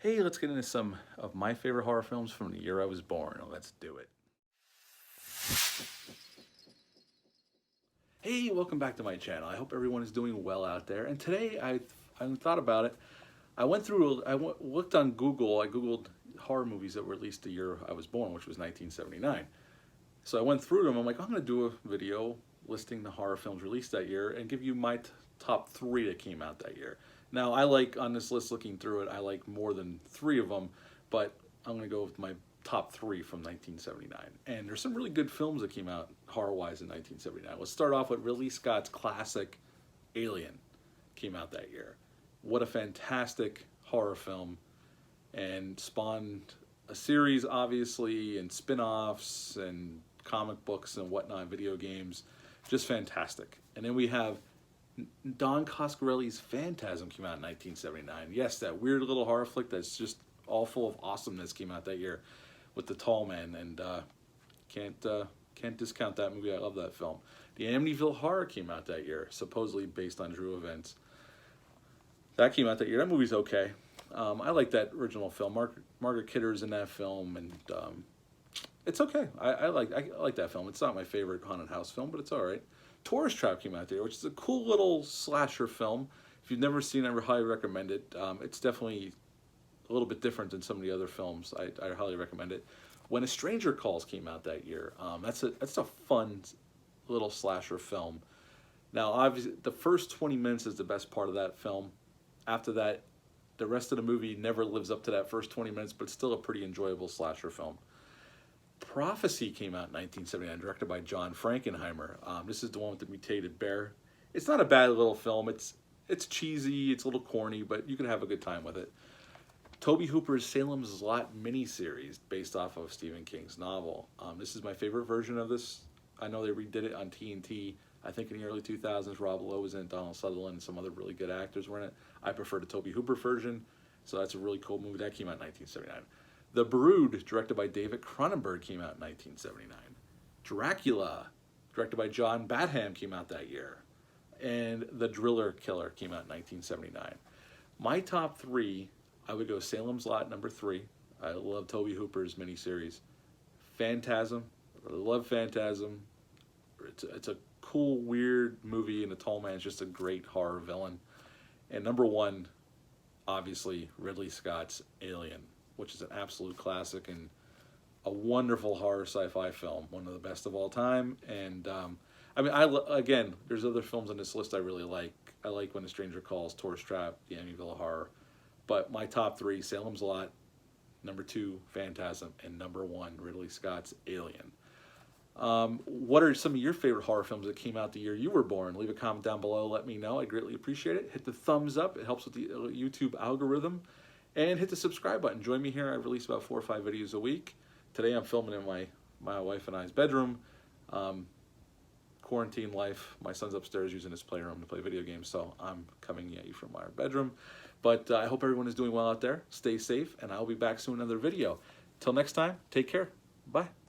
Hey, let's get into some of my favorite horror films from the year I was born. Let's do it. Hey, welcome back to my channel. I hope everyone is doing well out there. And today I thought about it. Looked on Google. I Googled horror movies that were released the year I was born, which was 1979. So I went through them. I'm like, I'm going to do a video listing the horror films released that year and give you my top three that came out that year. Now, I like, on this list looking through it, I like more than three of them, but I'm going to go with my top three from 1979. And there's some really good films that came out horror-wise in 1979. Let's start off with Ridley Scott's classic Alien. Came out that year. What a fantastic horror film, and spawned a series, obviously, and spin-offs and comic books and whatnot, video games. Just fantastic. And then we have Don Coscarelli's Phantasm came out in 1979. Yes, that weird little horror flick that's just all full of awesomeness came out that year with the tall man, and can't discount that movie. I love that film. The Amityville Horror came out that year, supposedly based on true events. That came out that year. That movie's okay. I like that original film. Margaret Kidder's in that film, and it's okay. I like that film. It's not my favorite haunted house film, but it's all right. Tourist Trap came out there, which is a cool little slasher film. If you've never seen it, I highly recommend it. It's definitely a little bit different than some of the other films. I highly recommend it. When a Stranger Calls came out that year, that's a fun little slasher film. Now, obviously, the first 20 minutes is the best part of that film. After that, the rest of the movie never lives up to that first 20 minutes, but it's still a pretty enjoyable slasher film. Prophecy came out in 1979, directed by John Frankenheimer. This is the one with the mutated bear. It's not a bad little film. It's cheesy, it's a little corny, but you can have a good time with it. Tobe Hooper's Salem's Lot miniseries, based off of Stephen King's novel. This is my favorite version of this. I know they redid it on TNT, I think in the early 2000s. Rob Lowe was in it, Donald Sutherland, and some other really good actors were in it. I prefer the Tobe Hooper version, so that's a really cool movie. That came out in 1979. The Brood, directed by David Cronenberg, came out in 1979. Dracula, directed by John Badham, came out that year. And The Driller Killer came out in 1979. My top three, I would go Salem's Lot, number 3. I love Tobe Hooper's miniseries. Phantasm, I love Phantasm. It's a cool, weird movie, and the tall man's just a great horror villain. And number 1, obviously, Ridley Scott's Alien, which is an absolute classic and a wonderful horror sci-fi film, one of the best of all time. And I mean, again, there's other films on this list I really like. I like When a Stranger Calls, Tourist Trap, The Amityville Horror. But my top 3, Salem's Lot, number 2, Phantasm, and number 1, Ridley Scott's Alien. What are some of your favorite horror films that came out the year you were born? Leave a comment down below. Let me know. I greatly appreciate it. Hit the thumbs up. It helps with the YouTube algorithm. And hit the subscribe button. Join me here. I release about 4 or 5 videos a week. Today I'm filming in my wife and I's bedroom. Quarantine life. My son's upstairs using his playroom to play video games, so I'm coming at you from our bedroom. But I hope everyone is doing well out there. Stay safe, and I'll be back soon with another video. Till next time, take care. Bye.